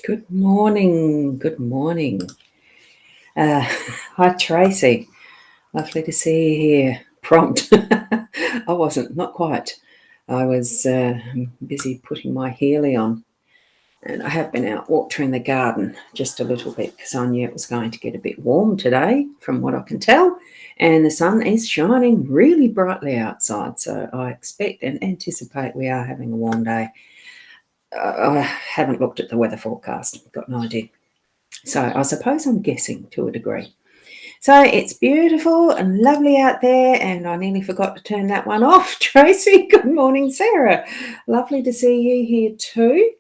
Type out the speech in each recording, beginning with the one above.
Good morning. Good morning. Hi, Tracy. Lovely to see you here. Prompt. I wasn't, not quite. I was busy putting my Healy on. And I have been out watering the garden just a little bit because I knew it was going to get a bit warm today, from what I can tell. And the sun is shining really brightly outside. So I expect and anticipate we are having a warm day. I haven't looked at the weather forecast. Got no idea. So I suppose I'm guessing to a degree. So it's beautiful and lovely out there, and I nearly forgot to turn that one off. Tracy, good morning, Sarah. Lovely to see you here too.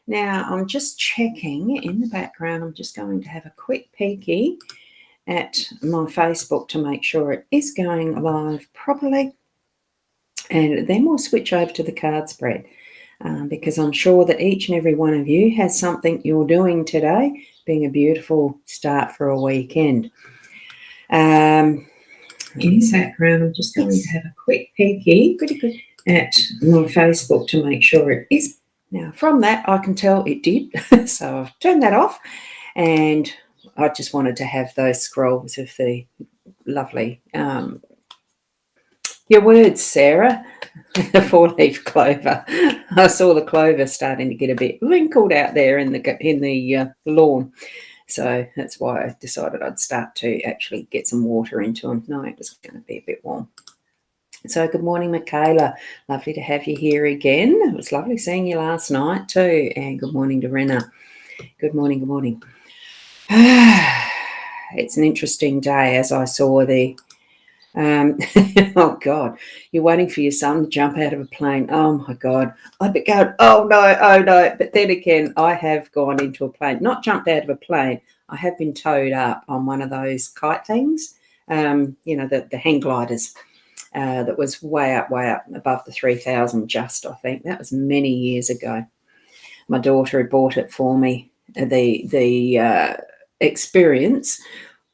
Now, I'm just checking in the background. I'm just going to have a quick peeky at my Facebook to make sure it is going live properly. And then we'll switch over to the card spread because I'm sure that each and every one of you has something you're doing today, being a beautiful start for a weekend. In the background, I'm just going to have a quick peeky at my Facebook to make sure it is. Now, from that, I can tell it did. So I've turned that off, and I just wanted to have those scrolls of the lovely, your words, Sarah, the four-leaf clover. I saw the clover starting to get a bit wrinkled out there in the lawn. So that's why I decided I'd start to actually get some water into them. No, it was going to be a bit warm. So good morning, Michaela. Lovely to have you here again. It was lovely seeing you last night too. And good morning to Rena. Good morning, good morning. It's an interesting day as I saw the oh God, you're waiting for your son to jump out of a plane. Oh my God. I'd be going, oh no. But then again, I have gone into a plane, not jumped out of a plane. I have been towed up on one of those kite things, the hang gliders that was way up above the 3,000 just, I think. That was many years ago. My daughter had bought it for me, the experience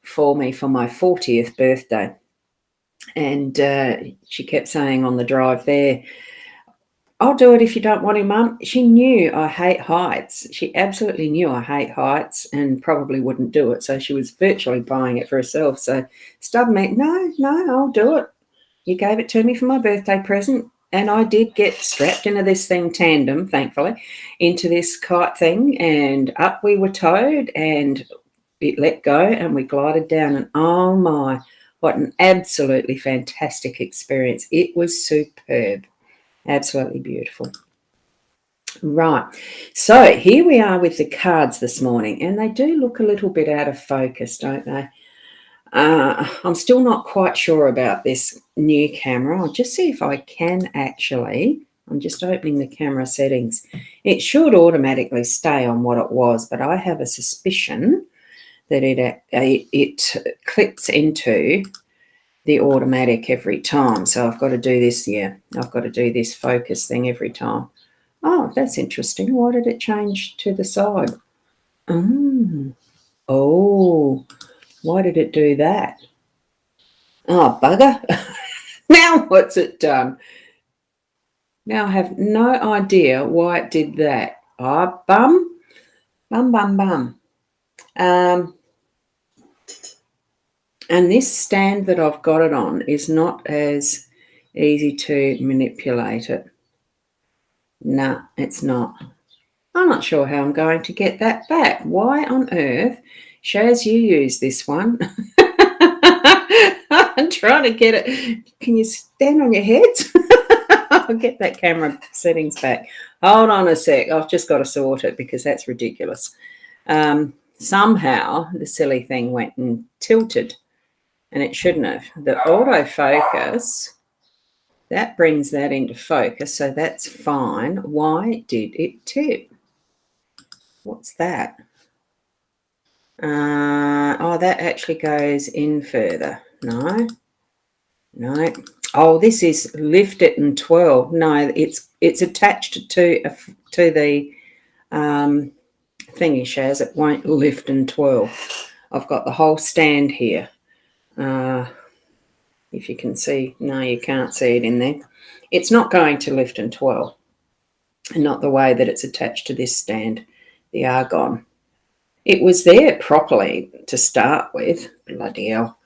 for me for my 40th birthday. And she kept saying on the drive there, I'll do it if you don't want to, Mum. She knew I hate heights. She absolutely knew I hate heights and probably wouldn't do it. So she was virtually buying it for herself. So stubborn, no, I'll do it. You gave it to me for my birthday present. And I did get strapped into this thing tandem, thankfully, into this kite thing. And up we were towed and it let go and we glided down. And oh my, what an absolutely fantastic experience. It was superb. Absolutely beautiful. Right. So here we are with the cards this morning, and they do look a little bit out of focus, don't they? I'm still not quite sure about this new camera. I'll just see if I can actually. I'm just opening the camera settings. It should automatically stay on what it was, but I have a suspicion that it clips into the automatic every time. So I've got to do this, I've got to do this focus thing every time. Oh, that's interesting. Why did it change to the side? Oh, why did it do that? Oh, bugger. Now what's it done? Now I have no idea why it did that. Oh, bum. And this stand that I've got it on is not as easy to manipulate it. No, it's not. I'm not sure how I'm going to get that back. Why on earth, Shaz, you use this one? I'm trying to get it. Can you stand on your heads? I'll get that camera settings back. Hold on a sec. I've just got to sort it because that's ridiculous. Somehow the silly thing went and tilted. And it shouldn't have. The autofocus, that brings that into focus, so that's fine. Why did it tip? What's that? That actually goes in further. No. Oh, this is lift it and twirl. No, it's attached to the thingy, Shaz. It won't lift and twirl. I've got the whole stand here. If you can see, no, you can't see it in there. It's not going to lift and twirl, and not the way that it's attached to this stand. the argon. It was there properly to start with. Bloody hell.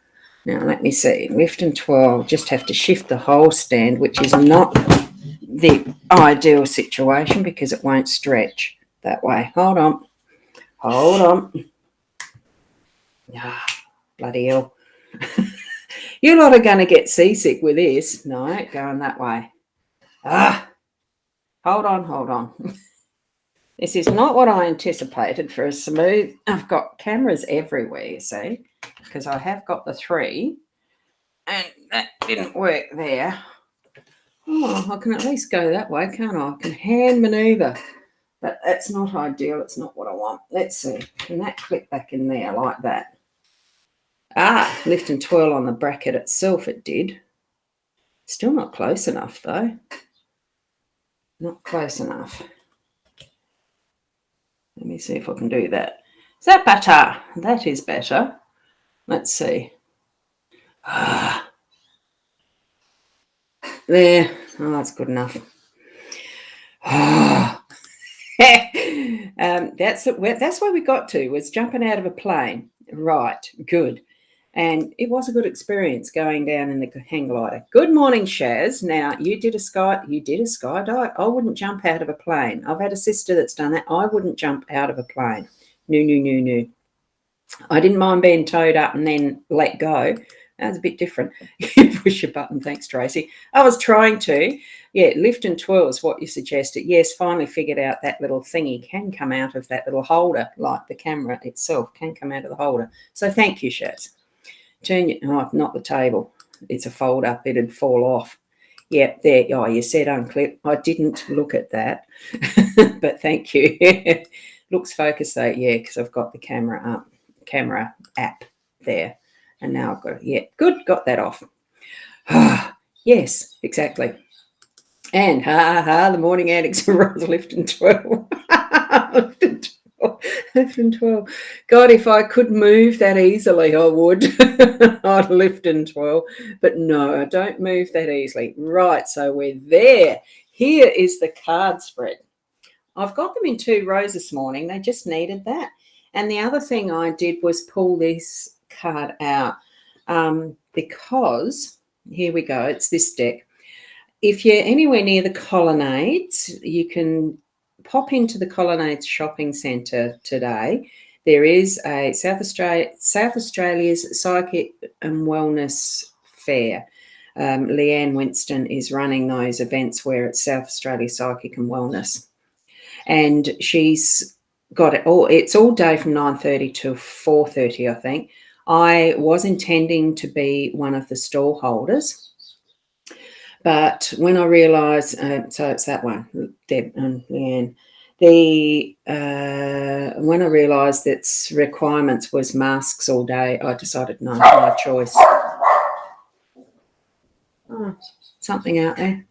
Now, let me see. Lift and twirl. Just have to shift the whole stand, which is not the ideal situation because it won't stretch that way. Hold on. Hold on. Ah, bloody hell. You lot are going to get seasick with this. No, going that way. Hold on. This is not what I anticipated for a smooth. I've got cameras everywhere, you see, because I have got the 3, and that didn't work there. Oh, I can at least go that way, can't I? I can hand manoeuvre, but that's not ideal. It's not what I want. Let's see. Can that clip back in there like that? Lift and twirl on the bracket itself, it did. Still not close enough, though. Not close enough. Let me see if I can do that. Is that better? That is better. Let's see. There. Oh, that's good enough. That's where we got to, was jumping out of a plane. Right, good. And it was a good experience going down in the hang glider. Good morning, Shaz. Now, you did a skydive. I wouldn't jump out of a plane. I've had a sister that's done that. I wouldn't jump out of a plane. No. I didn't mind being towed up and then let go. That was a bit different. You push your button. Thanks, Tracy. I was trying to. Yeah, lift and twirl is what you suggested. Yes, finally figured out that little thingy can come out of that little holder, like the camera itself can come out of the holder. So thank you, Shaz. Not the table. It's a fold up. It'd fall off. Yep, there. Oh, you said unclip. I didn't look at that, but thank you. Looks focused though, yeah, because I've got the camera app there, and now I've got it. Yeah, good. Got that off. Yes, exactly. And the morning addicts lift and twirl. Lift and twirl. God, if I could move that easily, I would. I'd lift and twirl. But no, I don't move that easily. Right, so we're there. Here is the card spread. I've got them in 2 rows this morning. They just needed that. And the other thing I did was pull this card out because, here we go, it's this deck. If you're anywhere near the Colonnades, you can pop into the Colonnades shopping centre today. There is a South Australia's Psychic and Wellness Fair. Leanne Winston is running those events where it's South Australia Psychic and Wellness. And she's got it all. It's all day from 9:30 to 4:30, I think. I was intending to be one of the stall holders. But when I realised, so it's that one, Deb and Leanne, when I realised that its requirements was masks all day, I decided no choice. Oh, something out there.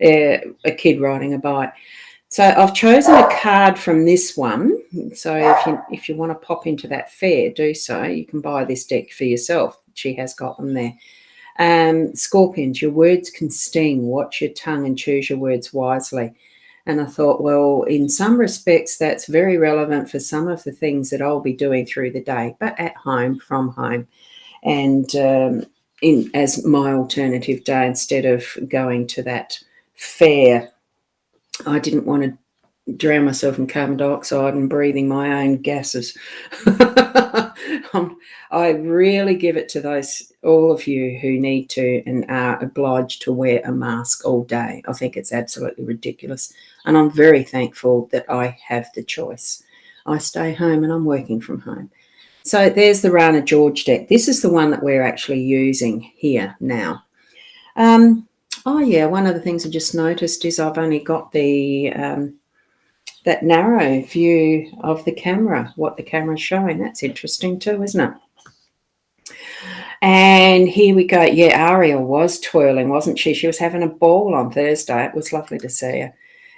A kid riding a bike. So I've chosen a card from this one. So if you want to pop into that fair, do so. You can buy this deck for yourself. She has got them there. Scorpions, your words can sting. Watch your tongue and choose your words wisely. And I thought, well, in some respects, that's very relevant for some of the things that I'll be doing through the day, but at home, from home, and as my alternative day instead of going to that fair. I didn't want to drown myself in carbon dioxide and breathing my own gases. I really give it to all of you who need to and are obliged to wear a mask all day. I think it's absolutely ridiculous. And I'm very thankful that I have the choice. I stay home and I'm working from home. So there's the Rana George deck. This is the one that we're actually using here now. One of the things I just noticed is I've only got the that narrow view of the camera, what the camera's showing. That's interesting too, isn't it? And here we go. Yeah, Ariel was twirling, wasn't she? She was having a ball on Thursday. It was lovely to see her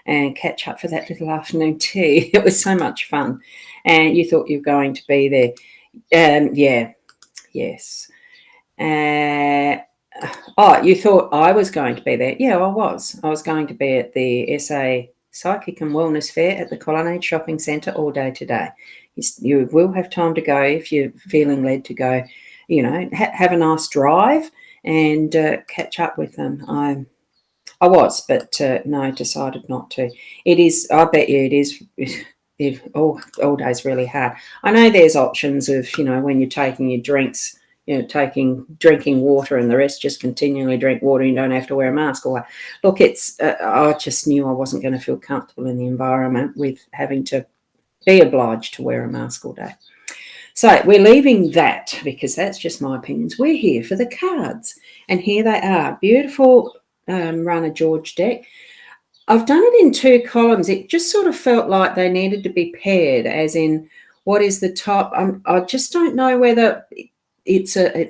and catch up for that little afternoon tea. It was so much fun. And you thought you were going to be there. Yes. You thought I was going to be there. Yeah, I was. I was going to be at the SA Psychic and Wellness Fair at the Colonnade Shopping Centre all day today. You will have time to go if you're feeling led to go, have a nice drive and catch up with them. I was, but no, decided not to. It is, I bet you it is, all day's really hard. I know there's options of, when you're taking your drinks, drinking water and the rest, just continually drink water. You don't have to wear a mask. Or look, I just knew I wasn't going to feel comfortable in the environment with having to be obliged to wear a mask all day. So we're leaving that because that's just my opinions. We're here for the cards, and here they are. Beautiful Runner George deck. I've done it in 2 columns. It just sort of felt like they needed to be paired, as in what is the top. I just don't know whether it's a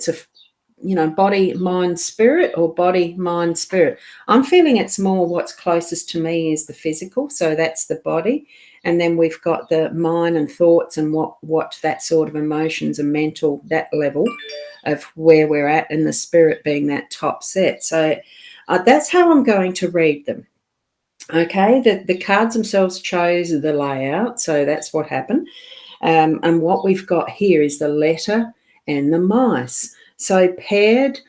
body, mind, spirit, or body, mind, spirit. I'm feeling it's more what's closest to me is the physical, so that's the body. And then we've got the mind and thoughts and what that sort of emotions and mental, that level of where we're at, and the spirit being that top set. So that's how I'm going to read them. Okay, the cards themselves chose the layout, so that's what happened. And what we've got here is the letter and the mice. So paired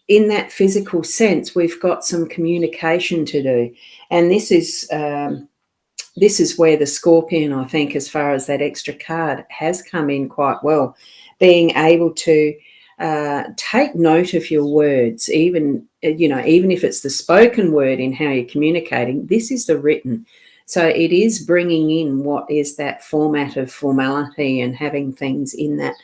in that physical sense, we've got some communication to do. And this is where the Scorpion, I think, as far as that extra card, has come in quite well. Being able to take note of your words, even if it's the spoken word in how you're communicating. This is the written. So it is bringing in what is that format of formality and having things in that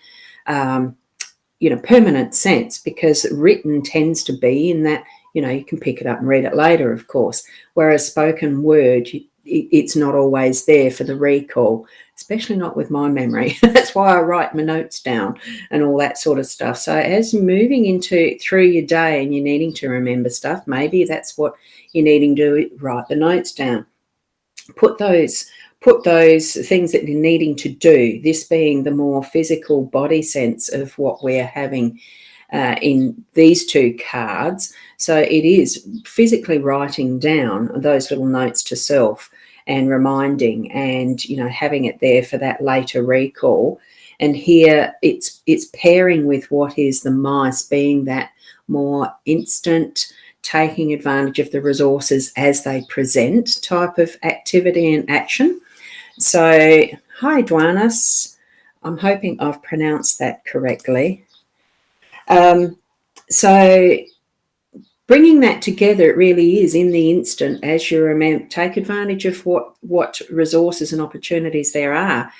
permanent sense, because written tends to be in that, you can pick it up and read it later, of course, whereas spoken word, it's not always there for the recall, especially not with my memory. That's why I write my notes down and all that sort of stuff. So as you're moving through your day and you're needing to remember stuff, maybe that's what you're needing to do, write the notes down. Put those things that you're needing to do, this being the more physical body sense of what we're having in these 2 cards. So it is physically writing down those little notes to self and reminding, and having it there for that later recall. And here it's pairing with what is the mice, being that more instant, taking advantage of the resources as they present type of activity and action. So hi Dwanis, I'm hoping I've pronounced that correctly. So bringing that together, it really is in the instant, as you remember, take advantage of what resources and opportunities there are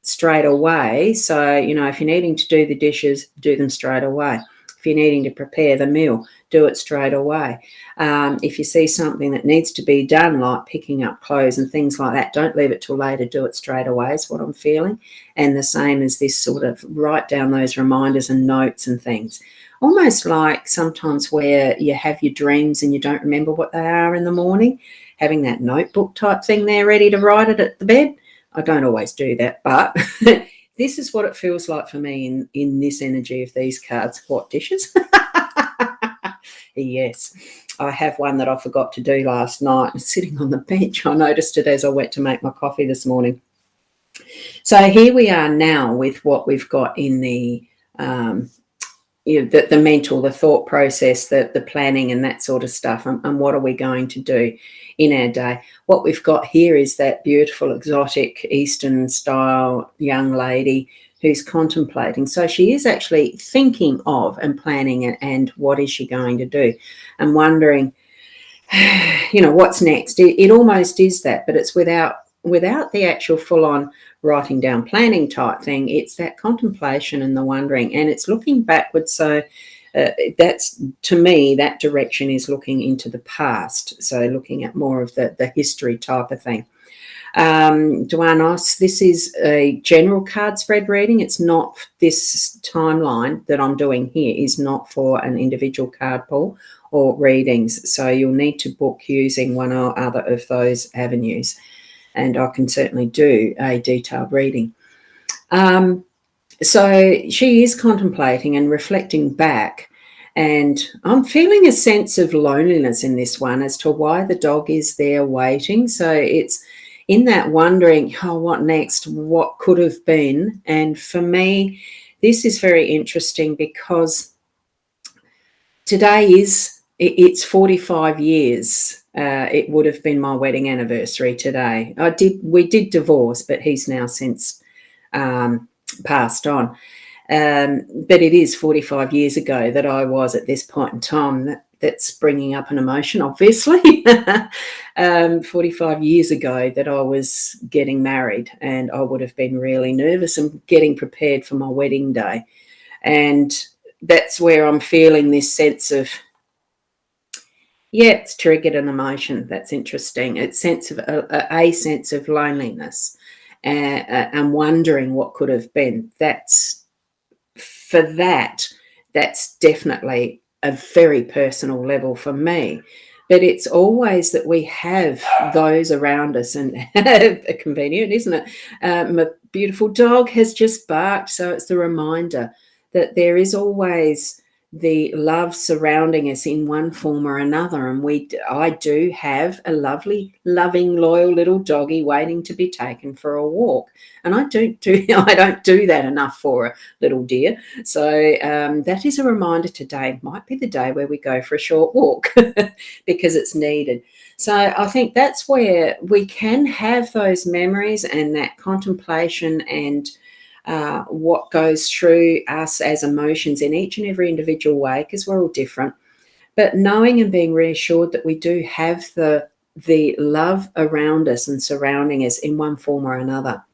straight away. So, if you're needing to do the dishes, do them straight away. If you're needing to prepare the meal, do it straight away. If you see something that needs to be done, like picking up clothes and things like that, don't leave it till later, do it straight away is what I'm feeling. And the same as this sort of write down those reminders and notes and things. Almost like sometimes where you have your dreams and you don't remember what they are in the morning, having that notebook type thing there ready to write it at the bed. I don't always do that, but this is what it feels like for me in this energy of these cards. What, dishes? Yes, I have one that I forgot to do last night. It's sitting on the bench. I noticed it as I went to make my coffee this morning. So here we are now with what we've got in the the mental, the thought process, the planning and that sort of stuff, and what are we going to do in our day. What we've got here is that beautiful, exotic, Eastern style young lady who's contemplating. So she is actually thinking of and planning and what is she going to do, and wondering, what's next. It almost is that, but it's without the actual full-on writing down planning type thing. It's that contemplation and the wondering, and it's looking backwards. So that's, to me, that direction is looking into the past, so looking at more of the history type of thing. Duanos, this is a general card spread reading. It's not, this timeline that I'm doing here is not for an individual card pull or readings, so you'll need to book using one or other of those avenues, and I can certainly do a detailed reading. So she is contemplating and reflecting back, And I'm feeling a sense of loneliness in this one as to why the dog is there waiting. So it's in that wondering, oh, what next? What could have been? And for me, this is very interesting because today it's 45 years. It would have been my wedding anniversary today. We did divorce, but he's now since passed on. But it is 45 years ago that I was at this point in time. That's bringing up an emotion, obviously. 45 years ago that I was getting married, and I would have been really nervous and getting prepared for my wedding day. And that's where I'm feeling this sense of, yeah, it's triggered an emotion. That's interesting. It's a sense of loneliness and wondering what could have been. That's definitely a very personal level for me. But it's always that we have those around us, and convenient, isn't it? My beautiful dog has just barked, so it's the reminder that there is always the love surrounding us in one form or another. And I do have a lovely, loving, loyal little doggy waiting to be taken for a walk. And I don't do that enough for a little dear. So that is a reminder today. Might be the day where we go for a short walk because it's needed. So I think that's where we can have those memories and that contemplation and what goes through us as emotions in each and every individual way, because we're all different. But knowing and being reassured that we do have the love around us and surrounding us in one form or another.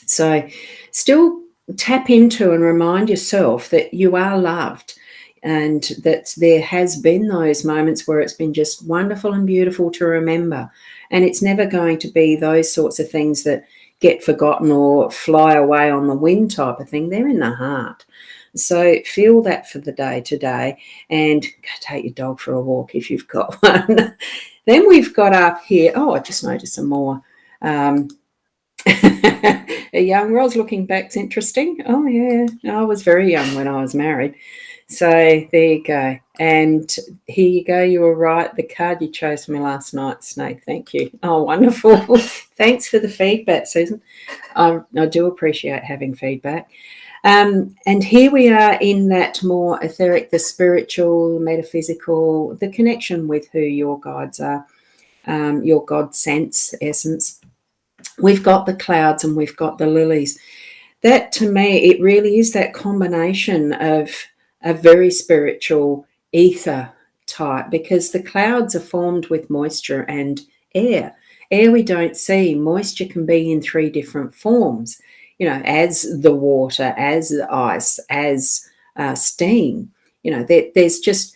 So still tap into and remind yourself that you are loved, and that there has been those moments where it's been just wonderful and beautiful to remember. And it's never going to be those sorts of things that get forgotten or fly away on the wind type of thing. They're in the heart. So feel that for the day today, and go take your dog for a walk if you've got one. Then we've got up here, I just noticed some more. A young Ros looking back's interesting. Oh, yeah. I was very young when I was married. So there you go. And here you go. You were right. The card you chose for me last night, Snake. Thank you. Oh, wonderful. Thanks for the feedback, Susan. I do appreciate having feedback. And here we are in that more etheric, the spiritual, metaphysical, the connection with who your guides are, your God sense, essence. We've got the clouds and we've got the lilies. That, to me, it really is that combination of a very spiritual ether type, because the clouds are formed with moisture and air. Air we don't see. Moisture can be in 3 different forms, as the water, as the ice, as steam. There's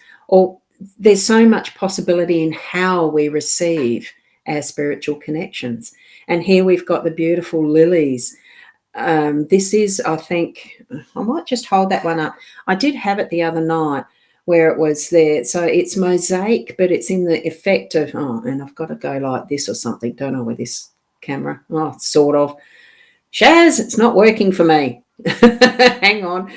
so much possibility in how we receive our spiritual connections. And here we've got the beautiful lilies. This is, I think, I might just hold that one up. I did have it the other night where it was there. So it's mosaic, but it's in the effect of, and I've got to go like this or something. Don't know with this camera. Sort of. Shaz, it's not working for me. Hang on.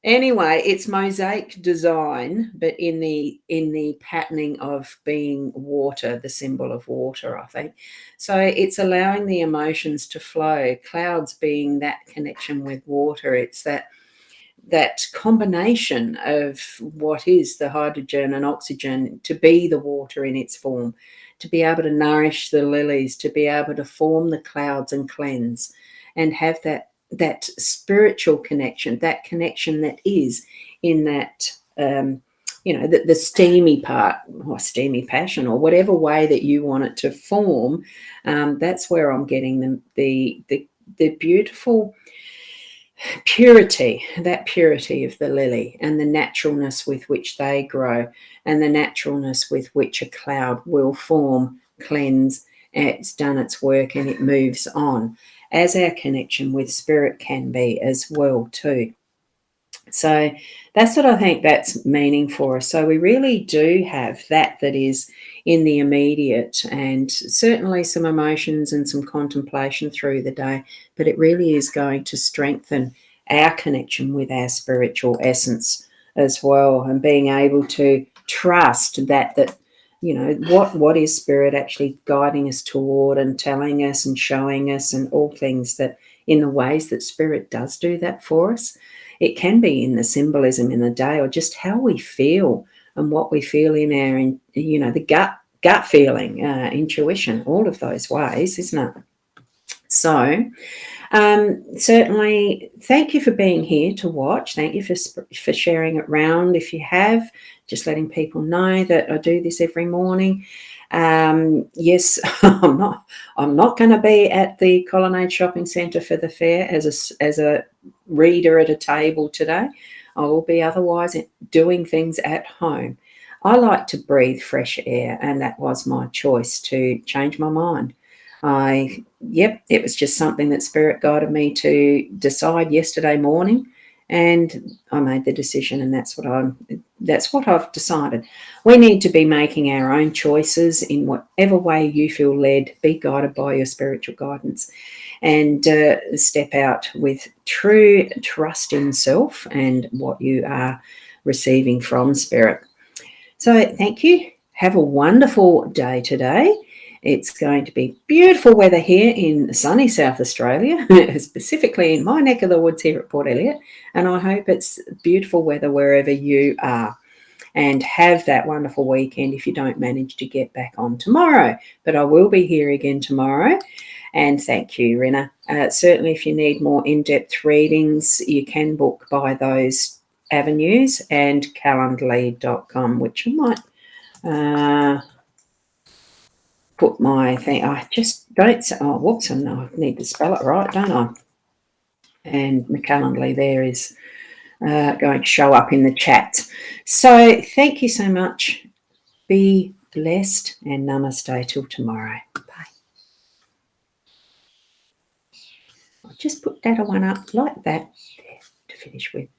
Anyway, it's mosaic design, but in the patterning of being water, the symbol of water, I think. So it's allowing the emotions to flow. Clouds being that connection with water. It's that combination of what is the hydrogen and oxygen to be the water in its form, to be able to nourish the lilies, to be able to form the clouds and cleanse, and have that spiritual connection, that connection that is in that, the steamy part, or steamy passion, or whatever way that you want it to form. That's where I'm getting the beautiful purity, that purity of the lily, and the naturalness with which they grow, and the naturalness with which a cloud will form, cleanse, it's done its work, and it moves on, as our connection with spirit can be as well too. So that's what I think that's meaning for us. So we really do have that is in the immediate, and certainly some emotions and some contemplation through the day, but it really is going to strengthen our connection with our spiritual essence as well, and being able to trust that what is Spirit actually guiding us toward and telling us and showing us, and all things that in the ways that Spirit does do that for us. It can be in the symbolism in the day, or just how we feel and what we feel in our, the gut feeling, intuition, all of those ways, isn't it? So certainly, thank you for being here to watch. Thank you for sharing it round. If you have, just letting people know that I do this every morning. Yes, I'm not going to be at the Colonnade Shopping Centre for the fair as a reader at a table today. I will be otherwise doing things at home. I like to breathe fresh air, and that was my choice to change my mind. It was just something that Spirit guided me to decide yesterday morning, and I made the decision, and that's what I've decided. We need to be making our own choices in whatever way you feel led. Be guided by your spiritual guidance, and step out with true trust in self and what you are receiving from Spirit. So thank you. Have a wonderful day today. It's going to be beautiful weather here in sunny South Australia, specifically in my neck of the woods here at Port Elliot, and I hope it's beautiful weather wherever you are. And have that wonderful weekend if you don't manage to get back on tomorrow. But I will be here again tomorrow. And thank you, Rina. Certainly, if you need more in-depth readings, you can book by those avenues, and calendly.com, which I might put my thing. I just don't say, oh, whoops, I need to spell it right, don't I? And my Calendly there is going to show up in the chat. So thank you so much. Be blessed, and namaste till tomorrow. Bye. I'll just put that one up like that to finish with.